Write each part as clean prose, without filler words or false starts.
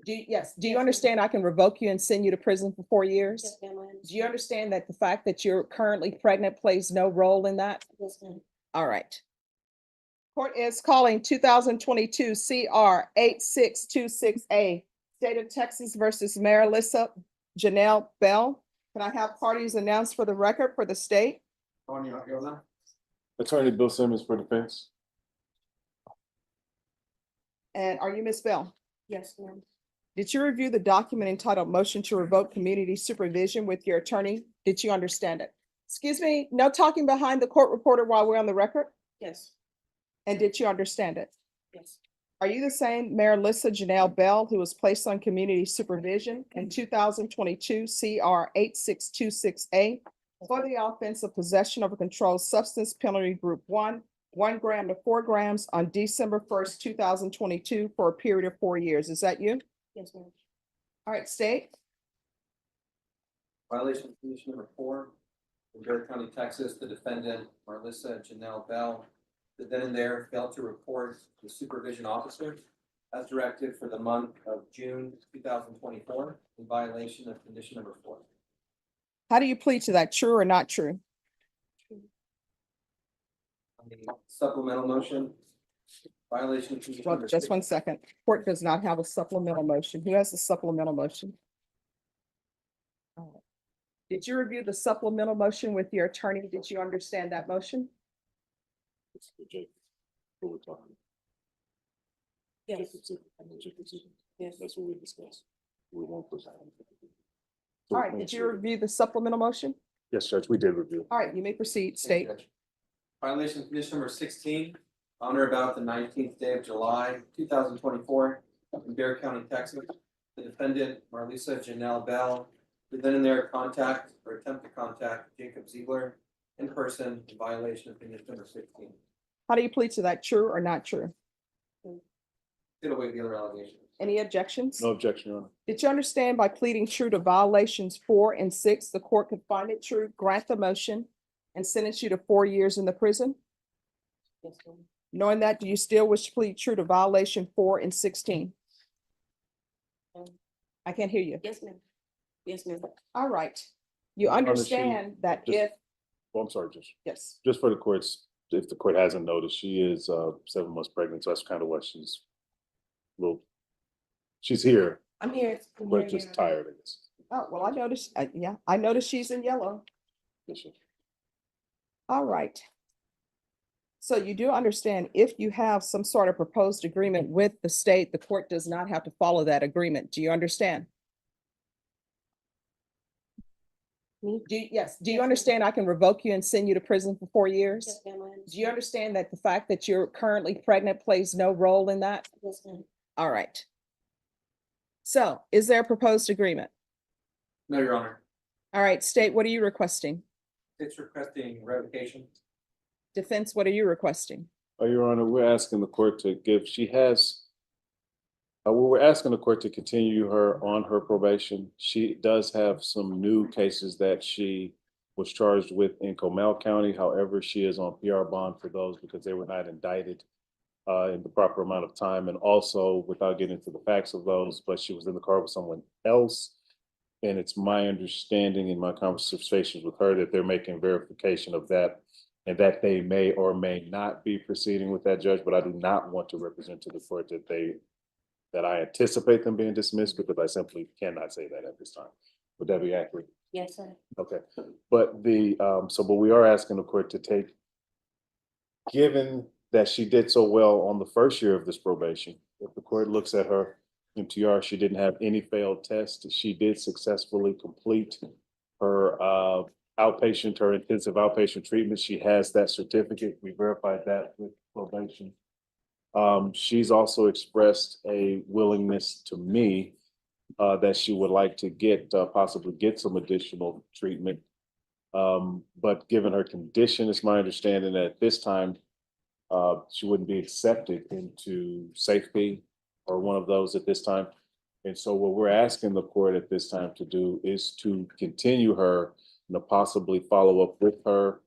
Yes, do you understand I can revoke you and send you to prison for 4 years? Yes, ma'am, I Do understand. you understand that the fact that you're currently pregnant plays no role in that? Yes, ma'am. All right. Court is calling 2022 CR 8626A, State of Texas versus Marilisa Janelle Bell. Can I have parties announced for the record for the state? Attorney Bill Simmons for defense. And are you Ms. Bell? Yes, ma'am. Did you review the document entitled Motion to Revoke Community Supervision with your attorney? Did you understand it? Excuse me, no talking behind the court reporter while we're on the record? Yes, And did you understand it? yes, Are you the same Marilisa Janelle Bell who was placed on community supervision in 2022 CR 8626A for the offense of possession of a controlled substance penalty group 1 gram to 4 grams on December 1st, 2022 for a period of 4 years? Is that you? yes, ma'am. All right, state. Violation of condition number 4, in Bexar County, Texas, the defendant, Marlissa Janelle Bell, the then and there failed to report the supervision officer as directed for the month of June 2024 in violation of condition number 4. How do you plead to that? True or not true? On the supplemental motion, violation of condition Well, number just 6. 1 second. Court does not have a supplemental motion. Who has the supplemental motion? All right. Did you review the supplemental motion with your attorney? Did you understand that motion? Yes, yes, That's what we discussed. We won't push. All right, did you review the supplemental motion? Yes, Judge, we did review. All right, you may proceed, Thank state. you, Judge. Violation of condition number 16, on or about the 19th day of July 2024 in Bexar County, Texas. The defendant, Marlisa Janelle Bell, did then and there contact or attempt to contact Jacob Ziegler in person in violation of condition number 16. How do you plead to that? True or not true? Get away with the other allegations. Any objections? No objection, Your Honor. Did you understand by pleading true to violations 4 and 6, the court could find it true, grant the motion, and sentence you to 4 years in the prison? yes, ma'am. Knowing that, do you still wish to plead true to violation 4 and 16? I can't hear you. Yes, ma'am. Yes, ma'am. All right. You Your Honor, understand that just- if, Well, I'm sorry, Judge. yes, Just for the courts, if the court hasn't noticed, she is 7 months pregnant, so that's kind of why she's she's here, I'm here. but just tired, I guess. oh, well, I noticed, yeah, I noticed she's in yellow. Yes, sir. All right. So you do understand if you have some sort of proposed agreement with the state, the court does not have to follow that agreement. Do you understand? Me? Yes, do you Yes, ma'am. understand I can revoke you and send you to prison for 4 years? Yes, ma'am, I Do you understand. understand that the fact that you're currently pregnant plays no role in that? Yes, ma'am. All right. So is there a proposed agreement? No, Your Honor. All right, state, what are you requesting? It's requesting revocation. Defense, what are you requesting? Your Honor, we're asking the court to give, she has, we're asking the court to continue her on her probation. She does have some new cases that she was charged with in Comal County. However, she is on PR bond for those because they were not indicted in the proper amount of time. And also, without getting into the facts of those, but she was in the car with someone else. And it's my understanding in my conversations with her that they're making verification of that and that they may or may not be proceeding with that, Judge, but I do not want to represent to the court that I anticipate them being dismissed because I simply cannot say that at this time. Would that be accurate? Yes, sir. Okay, but but we are asking the court to take, given that she did so well on the first year of this probation, if the court looks at her MTR, she didn't have any failed tests. She did successfully complete her her intensive outpatient treatment. She has that certificate. We verified that with probation. She's also expressed a willingness to me that she would like to possibly get some additional treatment. But given her condition, it's my understanding that at this time, she wouldn't be accepted into safety or one of those at this time. And so what we're asking the court at this time to do is to continue her and to possibly follow up with her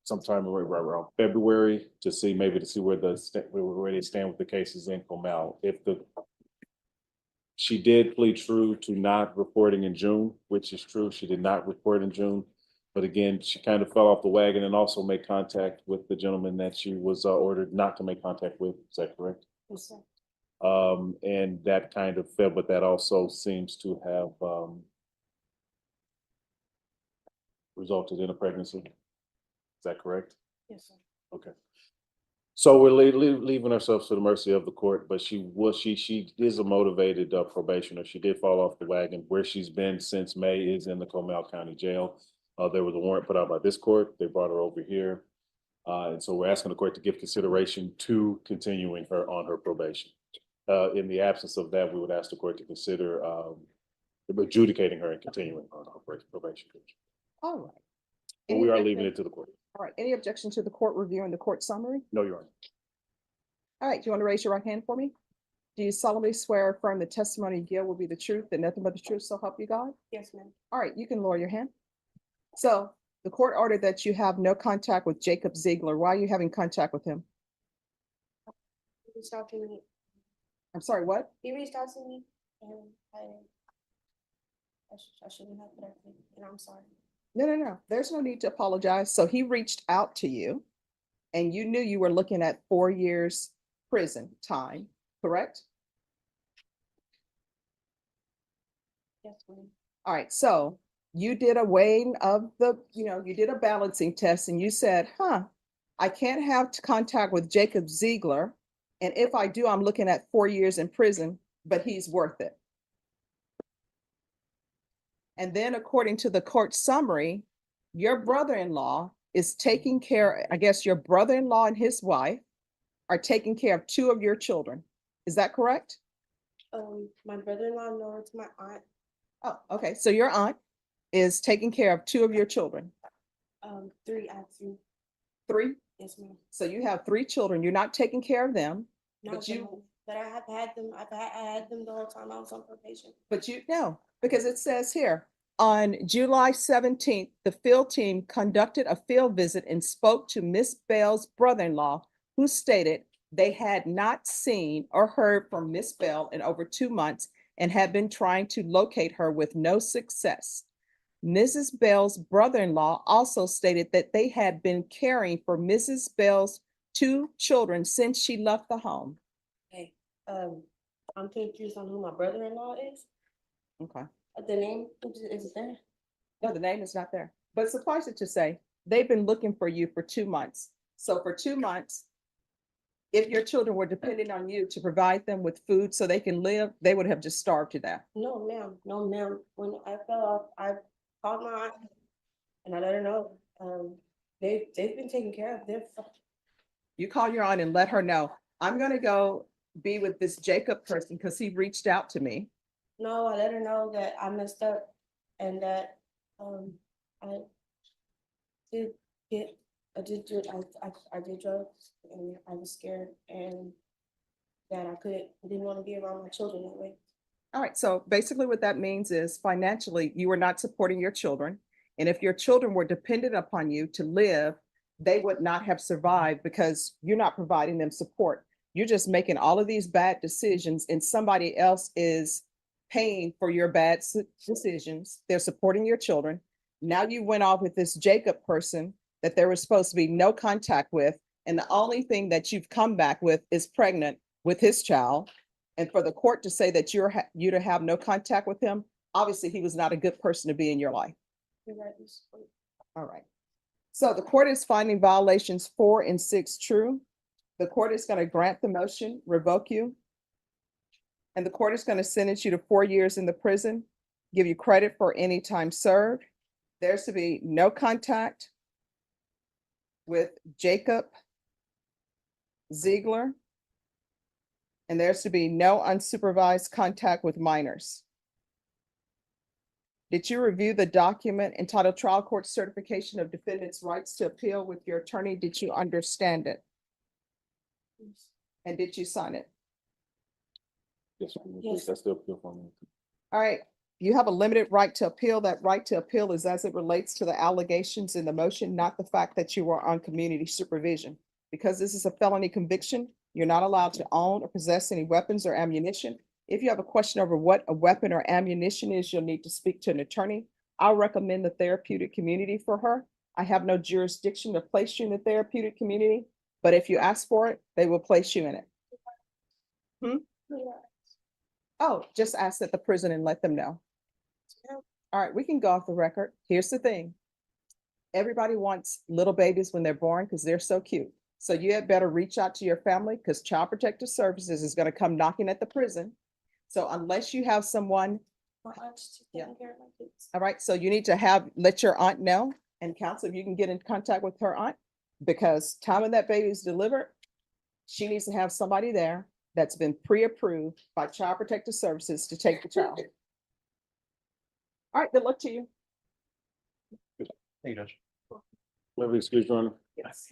sometime around February to see where where they stand with the cases in Comal. If the She did plead true to not reporting in June, which is true. She did not report in June. But again, she kind of fell off the wagon and also made contact with the gentleman that she was ordered not to make contact with. Is that correct? Yes, sir. And that kind of fell, but that also seems to have resulted in a pregnancy. Is that correct? Yes, sir. Okay. So we're leaving ourselves to the mercy of the court, but she is a motivated probationer. She did fall off the wagon. Where she's been since May is in the Comal County Jail. There was a warrant put out by this court. They brought her over here. And so we're asking the court to give consideration to continuing her on her probation. In the absence of that, we would ask the court to consider adjudicating her and continuing on her probation. All right. But Any we are objection- leaving it to the court. All right, any objection to the court reviewing the court summary? No, Your Honor. All right, do you want to raise your right hand for me? Do you solemnly swear or affirm the testimony you give will be the truth and nothing but the truth, so help you God? Yes, ma'am. All right, you can lower your hand. So the court ordered that you have no contact with Jacob Ziegler. Why are you having contact with him? He reached out to me. I'm sorry, what? He reached out to me and I shouldn't have, but I did, and I'm sorry. No. There's no need to apologize. So he reached out to you and you knew you were looking at 4 years prison time, correct? Yes, ma'am. All right, so you did a weighing of the, you did a balancing test and you said, I can't have contact with Jacob Ziegler. And if I do, I'm looking at 4 years in prison, but he's worth it. And then according to the court summary, your brother-in-law is taking care, I guess your brother-in-law and his wife are taking care of 2 of your children. Is that correct? My brother-in-law, no, it's my aunt. Oh, okay. So your aunt is taking care of 2 of your children. 3, I have 3. 3? Yes, ma'am. So you have 3 children. You're not taking care of them, Not But the you- moment, but I have had them. I had them the whole time I was on probation. but you know, because it says here, on July 17th, the field team conducted a field visit and spoke to Miss Bell's brother-in-law, who stated they had not seen or heard from Miss Bell in over 2 months and had been trying to locate her with no success. Mrs. Bell's brother-in-law also stated that they had been caring for Mrs. Bell's 2 children since she left the home. Hey, I'm confused on who my brother-in-law is. Okay. The name is there. No, the name is not there. But suffice it to say, they've been looking for you for 2 months. So for 2 months, if your children were depending on you to provide them with food so they can live, they would have just starved to death. No, ma'am. No, ma'am. When I fell off, I called my aunt and I let her know. They've been taking care of their. You call your aunt and let her know, I'm gonna go be with this Jacob person because he reached out to me. No, I let her know that I messed up and that I did get I did drugs and I was scared and that I didn't want to be around my children that way. All right, so basically what that means is financially, you were not supporting your children. And if your children were dependent upon you to live, they would not have survived because you're not providing them support. You're just making all of these bad decisions and somebody else is paying for your bad decisions. They're supporting your children. Now you went off with this Jacob person that there was supposed to be no contact with. And the only thing that you've come back with is pregnant with his child. And for the court to say that you to have no contact with him, obviously he was not a good person to be in your life. You're right, Miss Court. All right. So the court is finding violations 4 and 6 true. The court is going to grant the motion, revoke you. And the court is going to sentence you to 4 years in the prison, give you credit for any time served. There's to be no contact with Jacob Ziegler. And there's to be no unsupervised contact with minors. Did you review the document entitled Trial Court Certification of Defendant's Rights to Appeal with your attorney? Did you understand it? Yes. And did you sign it? Yes, Yes. that's the appeal for me. All right, you have a limited right to appeal. That right to appeal is as it relates to the allegations in the motion, not the fact that you were on community supervision. Because this is a felony conviction, you're not allowed to own or possess any weapons or ammunition. If you have a question over what a weapon or ammunition is, you'll need to speak to an attorney. I'll recommend the therapeutic community for her. I have no jurisdiction to place you in the therapeutic community, but if you ask for it, they will place you in it. Oh, just ask at the prison and let them know. All right, we can go off the record. Here's the thing. Everybody wants little babies when they're born because they're so cute. So you had better reach out to your family because Child Protective Services is going to come knocking at the prison. So unless you have someone, My aunt's taking care of my kids. all right, so you need to let your aunt know, and counsel if you can get in contact with her aunt, because time when that baby is delivered, she needs to have somebody there that's been pre-approved by Child Protective Services to take the child. All right, good luck to you. Let me excuse you, Your Honor. Yes.